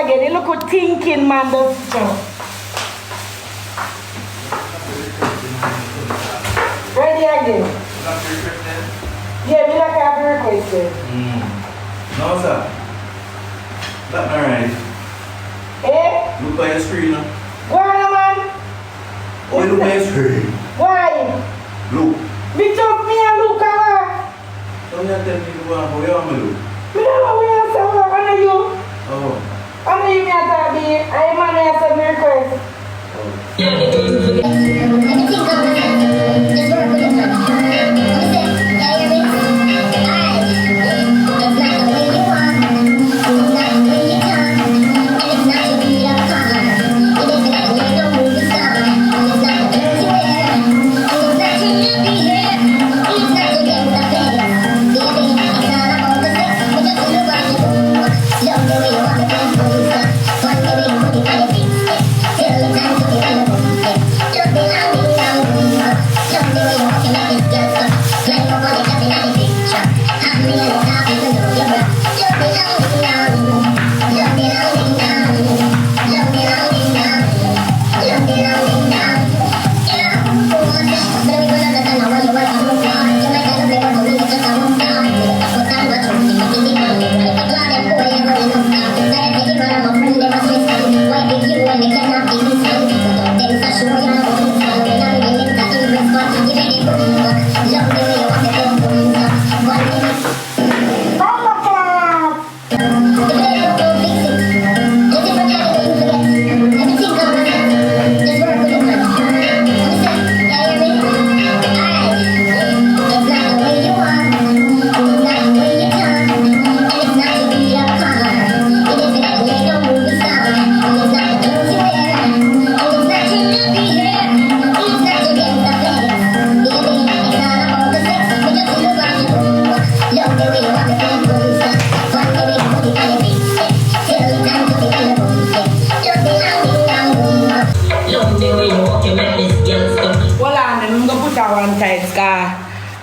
again. You look what thinking man does. Ready again. Yeah, we like have requested. No, sir. That's not right. Eh? Look at your screen now. Go on, man. Oh, look at your screen. Why? Look. Me took me and look at her. Don't you tell me to go and where am I look? Me don't know where I say her. I know you. Oh. I know you me at that be. I man I said me request.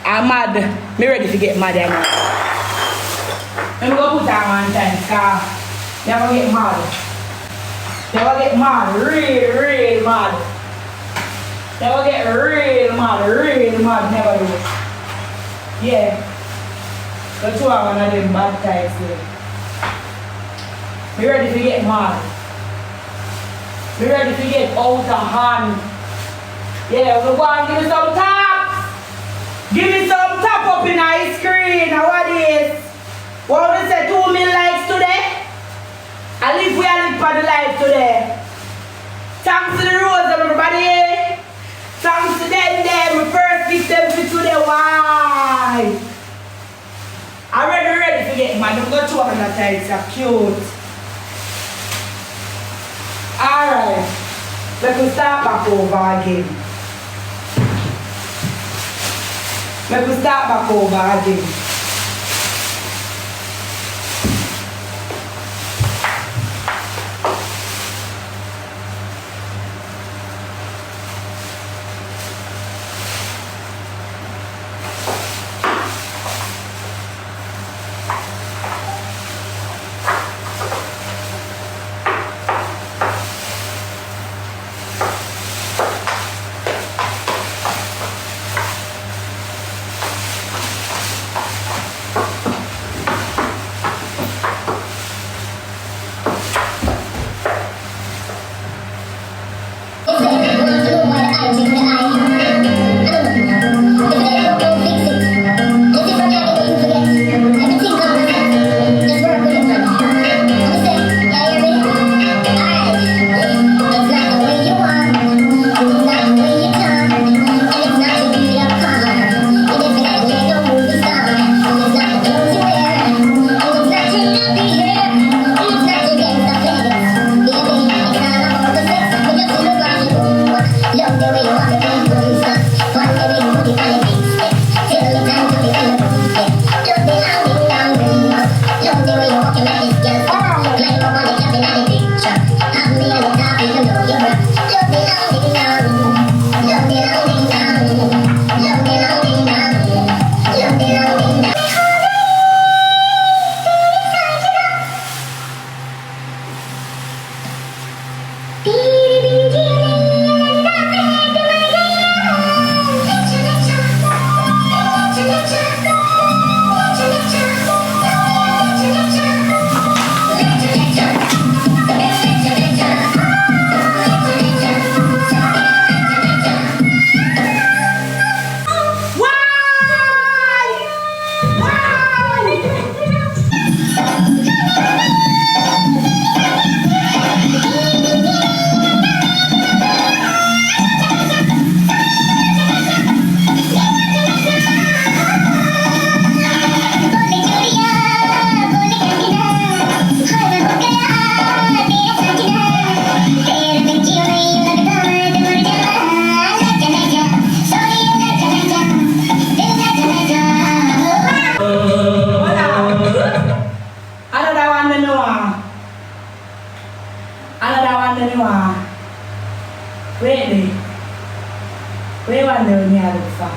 I'm mad. Me ready to get mad now. I'm gonna put that one time, car. Never get mad. Never get mad. Real mad. Never get real mad. Never do. Yeah. That's why I'm one of them bad times there. Me ready to get mad. Me ready to get out of hand. Yeah, we're going to give me some taps. Give me some top up in ice cream. Now what is? What we say 2 million likes today? I live where I live for the life today. Thanks to the rose everybody. Thanks to them. My first victim for today. Why? I'm ready to get mad. I'm going to show them that it's so cute. Alright. Let's start back over again. Let's start back over again. let me want. Another one let me want. Wait there. Where one there me I look for?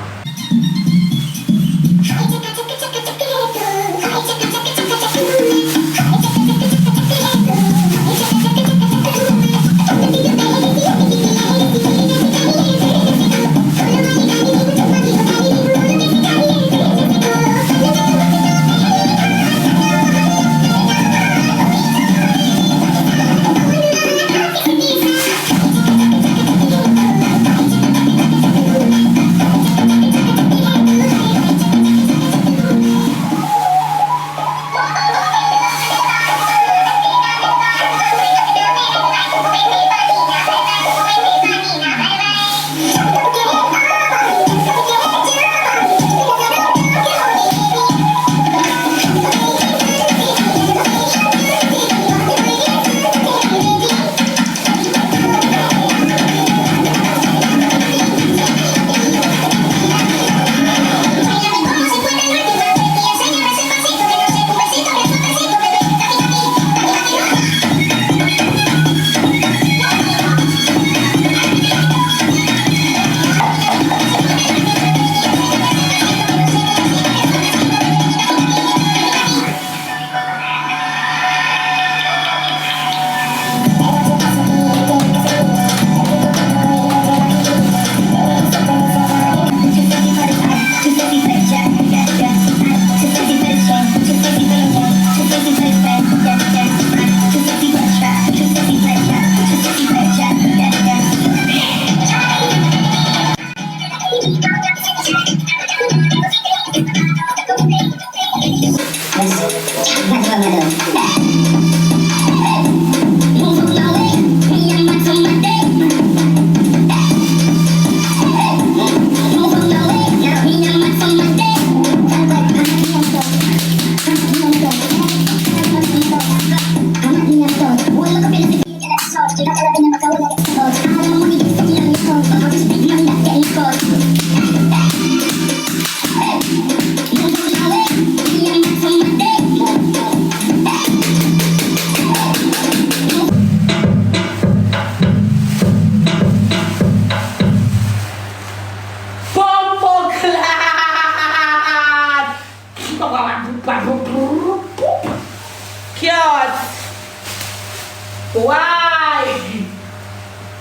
Why?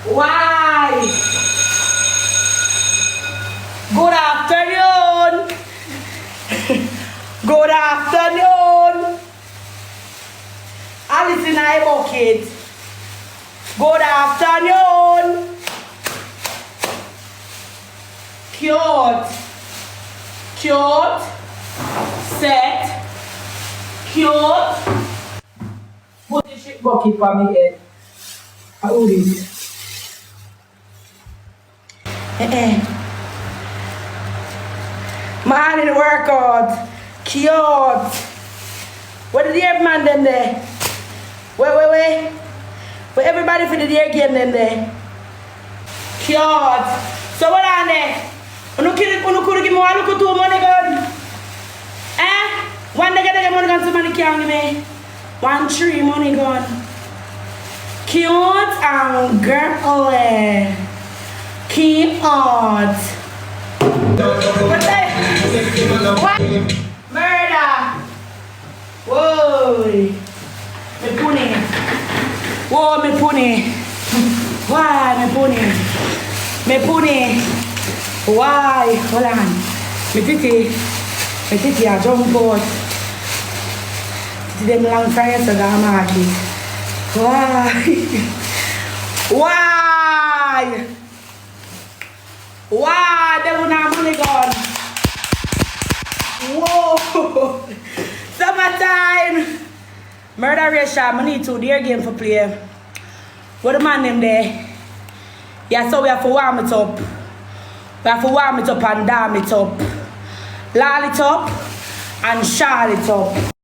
Why? Good afternoon. Good afternoon. Alice in my bucket. Good afternoon. Cute. Cute. Set. Cute. Put the shit bucket for me head. I hold it. Man in the workout. Cute. What did the air man them there? Wait. But everybody for the deer game them there. Cute. So what on there? Unu could give me one look two money gun. One day get money gun somebody can't give me. 1 3 money gun. Cute and girly. Cute. What? Murder. Whoa. Me puni. Whoa, me puni. Why me puni? Me puni. Why? Hold on. Me titi a jump out. Titi them long fries so that market. Why? Why? They don't have money gone. Whoa. Summertime. Murder ratio. I need to their game for play. What the man them there? Yeah, so we have to warm it up. We have to warm it up and dam it up. Lall it up and shall it up.